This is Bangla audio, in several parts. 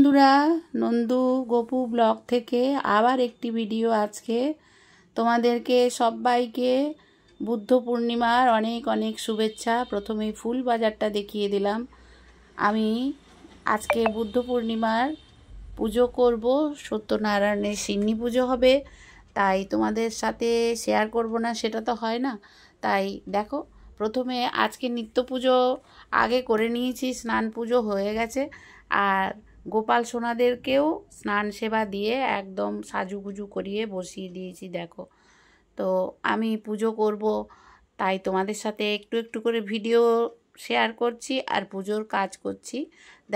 বন্ধুরা, নন্দু গপু ব্লগ থেকে আবার একটি ভিডিও। আজকে তোমাদেরকে সবাইকে বুদ্ধ পূর্ণিমার অনেক অনেক শুভেচ্ছা। প্রথমেই ফুল বাজারটা দেখিয়ে দিলাম। আমি আজকে বুদ্ধ পূর্ণিমার পুজো করব, সত্যনারায়ণের সিন্নি পুজো হবে, তাই তোমাদের সাথে শেয়ার করব না সেটা তো হয় না। তাই দেখো, প্রথমে আজকে নিত্য পুজো আগে করে নিয়েছি, স্নান পুজো হয়ে গেছে। আর গোপাল সোনাদেরকেও স্নান সেবা দিয়ে একদম সাজুগুজু করিয়ে বসিয়ে দিয়েছি। দেখো, তো আমি পুজো করব, তাই তোমাদের সাথে একটু একটু করে ভিডিও শেয়ার করছি আর পুজোর কাজ করছি।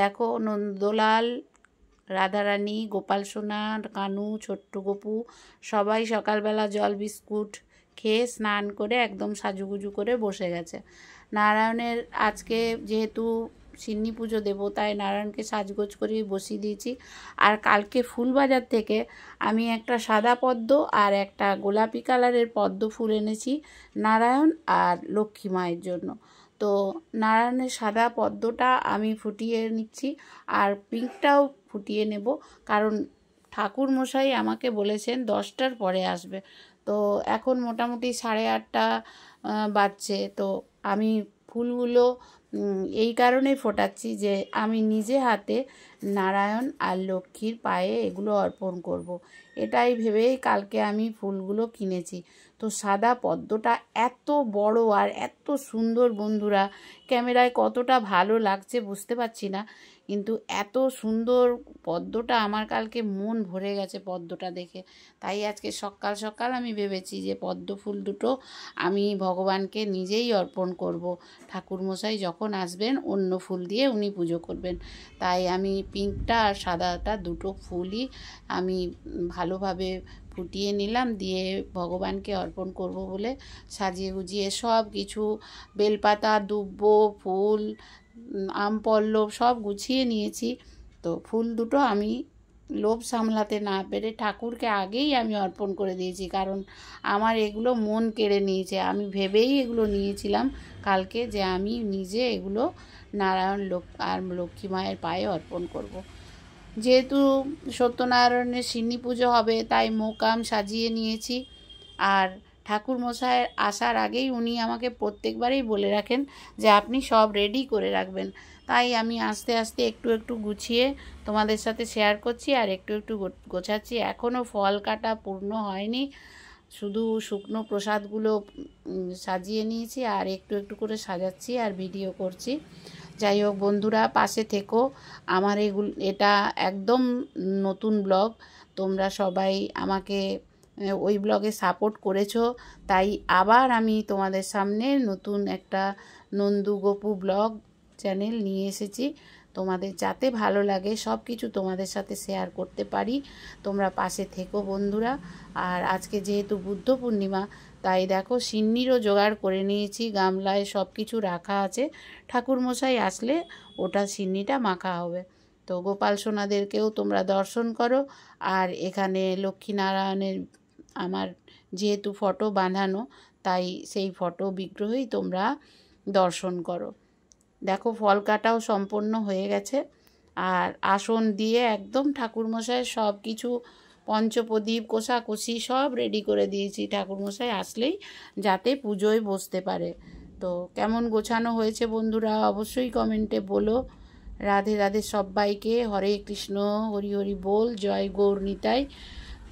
দেখো, নন্দলাল, রাধারানী, গোপাল সোনা, কানু, ছোট্ট গপু সবাই সকালবেলা জল বিস্কুট খেয়ে স্নান করে একদম সাজুগুজু করে বসে গেছে। নারায়ণের আজকে যেহেতু সিন্নি পুজো দেবো, তাই নারায়ণকে সাজগোজ করে বসিয়ে দিয়েছি। আর কালকে ফুল বাজার থেকে আমি একটা সাদা পদ্ম আর একটা গোলাপি কালারের পদ্ম ফুল এনেছি নারায়ণ আর লক্ষ্মী মায়ের জন্য। তো নারায়ণের সাদা পদ্মটা আমি ফুটিয়ে নিচ্ছি আর পিঙ্কটাও ফুটিয়ে নেব, কারণ ঠাকুর মশাই আমাকে বলেছেন 10টার পরে আসবে। তো এখন মোটামুটি 8:30 বাজছে। তো আমি ফুলগুলো এই কারণেই ফোটাচ্ছি যে আমি নিজে হাতে নারায়ণ আর লক্ষ্মীর পায়ে এগুলো অর্পণ করব। এটাই ভেবেই কালকে আমি ফুলগুলো কিনেছি। তো সাদা পদ্মটা এত বড় আর এত সুন্দর বন্ধুরা, ক্যামেরায় কতটা ভালো লাগছে বুঝতে পারছি না, কিন্তু এত সুন্দর পদ্মটা আমার কালকে মন ভরে গেছে পদ্মটা দেখে। তাই আজকে সকাল সকাল আমি ভেবেছি যে পদ্ম ফুল দুটো আমি ভগবানকে নিজেই অর্পণ করব। ঠাকুরমশাই যখন আসবেন অন্য ফুল দিয়ে উনি পুজো করবেন, তাই আমি পিঙ্কটা আর সাদাটা দুটো ফুলই আমি ভালোভাবে ফুটিয়ে নিলাম, দিয়ে ভগবানকে অর্পণ করব বলে সাজিয়ে গুজিয়ে সব কিছু বেলপাতা, দুব্ব, ফুল, আম পল্লব সব গুছিয়ে নিয়েছি। তো ফুল দুটো আমি লোভ সামলাতে না পেরে ঠাকুরকে আগেই আমি অর্পণ করে দিয়েছি, কারণ আমার এগুলো মন কেড়ে নিয়েছে। আমি ভেবেই এগুলো নিয়েছিলাম কালকে যে আমি নিজে এগুলো নারায়ণ আর লক্ষ্মী মায়ের পায়ে অর্পণ করব। যেহেতু সত্যনারায়ণের সিন্নি পুজো হবে, তাই মোকাম সাজিয়ে নিয়েছি। আর ঠাকুরমশাই আসার আগেই উনি আমাকে প্রত্যেকবারেই বলে রাখেন যে আপনি সব রেডি করে রাখবেন। তাই আমি আস্তে আস্তে একটু একটু গুছিয়ে তোমাদের সাথে শেয়ার করছি আর একটু একটু গোছাচ্ছি। এখনও ফল কাটা পূর্ণ হয়নি, শুধু শুকনো প্রসাদগুলো সাজিয়ে নিয়েছি আর একটু একটু করে সাজাচ্ছি আর ভিডিও করছি। যাই হোক বন্ধুরা, পাশে থেকো। আমার এটা একদম নতুন ব্লগ, তোমরা সবাই আমাকে ওই ব্লগে সাপোর্ট করেছো, তাই আবার আমি তোমাদের সামনে নতুন একটা নন্দু গপু ব্লগ চ্যানেল নিয়ে এসেছি। তোমাদের যাতে ভালো লাগে সব কিছু তোমাদের সাথে শেয়ার করতে পারি, তোমরা পাশে থেকো বন্ধুরা। আর আজকে যেহেতু বুদ্ধ পূর্ণিমা, তাই দেখো সিন্নিরও জোগাড় করে নিয়েছি, গামলায় সব কিছু রাখা আছে। ঠাকুরমশাই আসলে ওটা সিন্নিটা মাখা হবে। তো গোপাল সোনাদেরকেও তোমরা দর্শন করো। আর এখানে লক্ষ্মীনারায়ণের আমার যেহেতু ফটো বাঁধানো, তাই সেই ফটো বিগ্রহই তোমরা দর্শন করো। দেখো, ফল কাটাও সম্পন্ন হয়ে গেছে আর আসন দিয়ে একদম ঠাকুরমশাইয়ের সব কিছু পঞ্চপ্রদীপ কোষাকুষি সব রেডি করে দিয়েছি ঠাকুরমশাই আসলেই যাতে পুজোয় বসতে পারে। তো কেমন গোছানো হয়েছে বন্ধুরা অবশ্যই কমেন্টে বলো। রাধে রাধে সবাইকে, হরে কৃষ্ণ, হরি হরি বল, জয় গৌর নিতাই।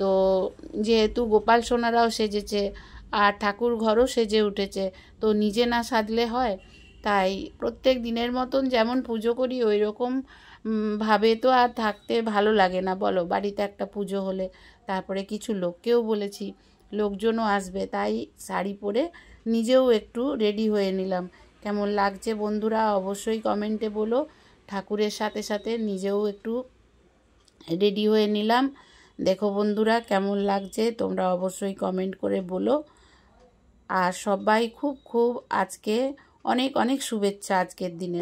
তো যেহেতু গোপাল সোনারাও সেজেছে আর ঠাকুর ঘরও সেজে উঠেছে, তো নিজে না সাজলে হয়? তাই প্রত্যেক দিনের মতন যেমন পুজো করি ওই রকম ভাবে তো আর থাকতে ভালো লাগে না বলো। বাড়িতে একটা পুজো হলে তারপরে কিছু লোককেও বলেছি, লোকজনও আসবে, তাই শাড়ি পরে নিজেও একটু রেডি হয়ে নিলাম। কেমন লাগছে বন্ধুরা অবশ্যই কমেন্টে বলো। ঠাকুরের সাথে সাথে নিজেও একটু রেডি হয়ে নিলাম। দেখো বন্ধুরা কেমন লাগছে তোমরা অবশ্যই কমেন্ট করে বলো। আর সবাই খুব খুব আজকে অনেক অনেক শুভেচ্ছা আজকের দিনে।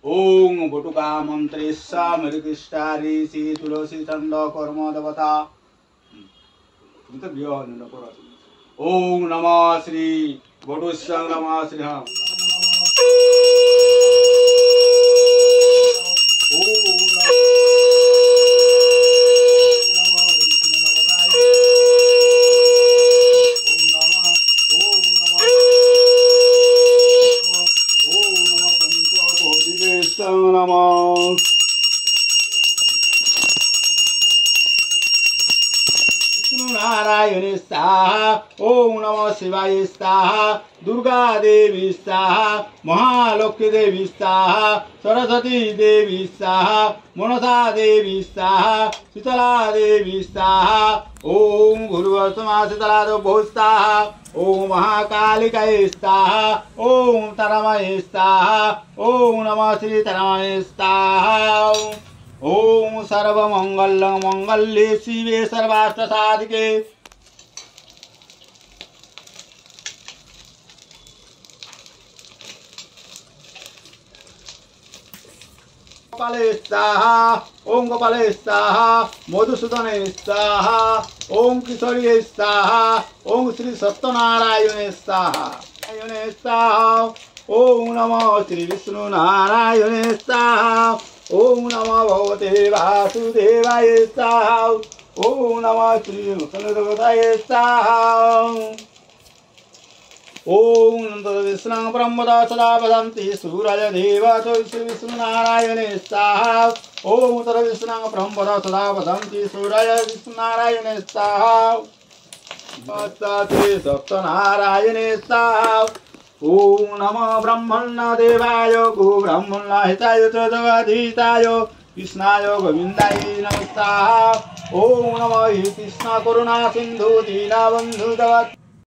ওং বটুকা মন্ত্রেশা মৃগিষ্টারি শ্রী তুলসী চন্দ কর্ম দেবতা তুমি তো বিয়ে হন না করো। ওং নমঃ শ্রী বটুস্যাং নমঃ শ্রী नमः नारायण स्वाहा ओम नमः शिवाय स्वाहा दुर्गा देवी स्वाहा महालक्ष्मी देवी स्वाहा सरस्वती देवी स्वाहा मनसा देवी स्वाहा शीतला देवी स्वाहा ओम भूर्भुवस्सुमा शीतला देवी स्वाहा ओम महाकालिकाय स्वाहा ओम तरमय स्वाहा ओम नमः श्री तरमय स्वाहा ओम सर्वमंगल मंगल्ये शिवे सर्वार्थ साधिके गोपाले स्वाहा ओम गोपाले स्वाहा मधुसूदने स्वाहा ओम किशोरी स्वाहा ओम श्री सत्यनारायण स्वाहा नारायण स्वाहा ओम नमः श्री विष्णु नारायण स्वाहा ओम नमः भगवते वासुदेवाय स्वाहा ओम नमः श्री विष्णुदेवताय स्वाहा ओम विष्णु ब्रह्मदा सदा वदन्ति सूरज देवतो श्री विष्णु नारायण स्वाहा ओम विष्णु ब्रह्मदा सदा वदन्ति सूरज विष्णु नारायण स्वाहा श्री सत्यनारायण स्वाहा ओम नमः ब्रह्मण्य देवाय गो ब्रह्मण्य हिताय च जगदीताय कृष्णाय गोविन्दाय नमः स्वाहा ओम नमः कृष्ण करुणा सिन्धु दीनबन्धु जगत्